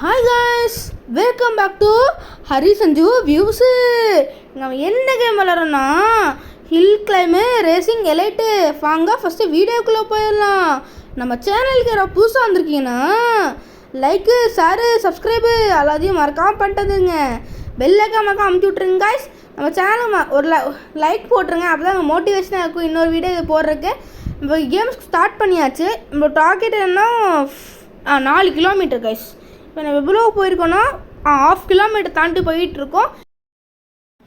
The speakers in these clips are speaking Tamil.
Hi guys, welcome back to Hari Sanju views. நம்ம என்ன கேம் விளாட்றோன்னா ஹில் கிளைமு ரேசிங் எலைட்டு. வாங்க ஃபஸ்ட்டு வீடியோக்குள்ளே போயிடலாம். நம்ம சேனலுக்கு யாராவது புதுசாக வந்திருக்கீங்கன்னா லைக்கு, ஷேரு, சப்ஸ்கிரைபு எல்லாத்தையும் மறக்காமல் பண்ணிட்டதுங்க. பெல்லைக்காக மறக்காம அமுச்சு விட்ருங்க காய்ஸ். நம்ம சேனல் ஒரு லைக் போட்டுருங்க, அப்போ தான் மோட்டிவேஷனாக இருக்கும் இன்னொரு வீடியோ போடுறதுக்கு. இப்போ கேம்ஸ் ஸ்டார்ட் பண்ணியாச்சு. நம்ம டார்கெட் என்ன 4 கிலோமீட்டர் கைஸ். இப்போ நம்ம எவ்வளோ போயிருக்கோன்னா 1/2 கிலோமீட்டர் தாண்டி போயிட்டுருக்கோம்.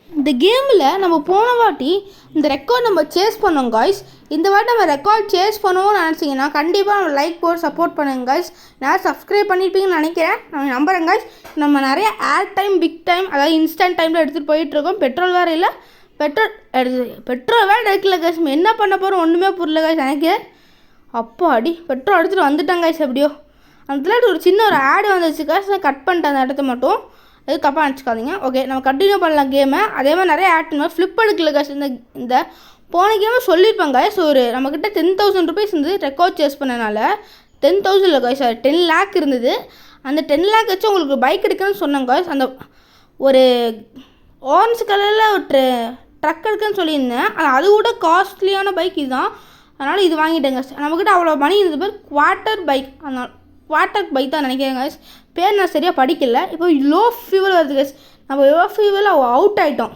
இந்த கேமில் நம்ம போன வாட்டி இந்த ரெக்கார்ட் நம்ம சேஸ் பண்ணோம் காய்ஸ். இந்த வாட்டி நம்ம ரெக்கார்ட் சேஸ் பண்ணுவோம்னு நினச்சிங்கன்னா கண்டிப்பாக நம்ம லைக் போட்டு சப்போர்ட் பண்ணுங்க காய்ஸ். நான் சப்ஸ்கிரைப் பண்ணியிருப்பீங்கன்னு நினைக்கிறேன், நான் நம்புகிறேன் காய்ஸ். நம்ம நிறைய ஏர் டைம், பிக் டைம், அதாவது இன்ஸ்டன்ட் டைமில் எடுத்துகிட்டு போயிட்டுருக்கோம். பெட்ரோல் வேறு இல்லை, பெட்ரோல் வேறு எடுக்கல காய்ஸ். என்ன பண்ண போகிறோம் ஒன்றுமே புரியல காய்ஸ் எனக்கு. அப்போ பெட்ரோல் எடுத்துகிட்டு வந்துட்டேன் காய்ஸ். எப்படியோ அந்த ஒரு சின்ன ஒரு ஆடு வந்துச்சு காய்ஸ், நான் கட் பண்ணிட்டேன் அந்த இடத்த மட்டும். அது தப்பாக நினச்சிக்காதீங்க. ஓகே, நம்ம கண்டினியூ பண்ணலாம் கேமை. அதே மாதிரி நிறைய ஆட் பண்ணுவோம். ஃப்ளிப் எடுக்கல காய்ஸ். இந்த போன கேமை சொல்லியிருப்பாங்க காய்ஸ். ஒரு நம்மக்கிட்ட 10,000 ருபீஸ் இருந்தது ரெக்கார்ட் சேஸ் பண்ணனால. 10,000 இல்லை காய்ஸ், 10 லேக் இருந்தது. அந்த 10 லேக் வச்சு உங்களுக்கு பைக் எடுக்கணும்னு சொன்னாங்க காய்ஸ். அந்த ஒரு ஆரஞ்சு கலரில் ஒரு ட்ரக் எடுக்குன்னு சொல்லியிருந்தேன். அது கூட காஸ்ட்லியான பைக் இதுதான், அதனால் இது வாங்கிட்டேங்க. நம்மக்கிட்ட அவ்வளோ மணி இருந்தது பேர் குவார்ட்டர் பைக், அதனால் குவார்ட்டர் பைக் தான் நினைக்கிறேன் கைஸ். பேர் நான் சரியாக படிக்கல. இப்போ லோ ஃபியூவல் வருது கைஸ். நம்ம லோ ஃபியூவல் அவுட் ஆகிட்டோம்.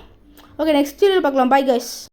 ஓகே, நெக்ஸ்ட் வீடியோ பார்க்கலாம். Bye guys.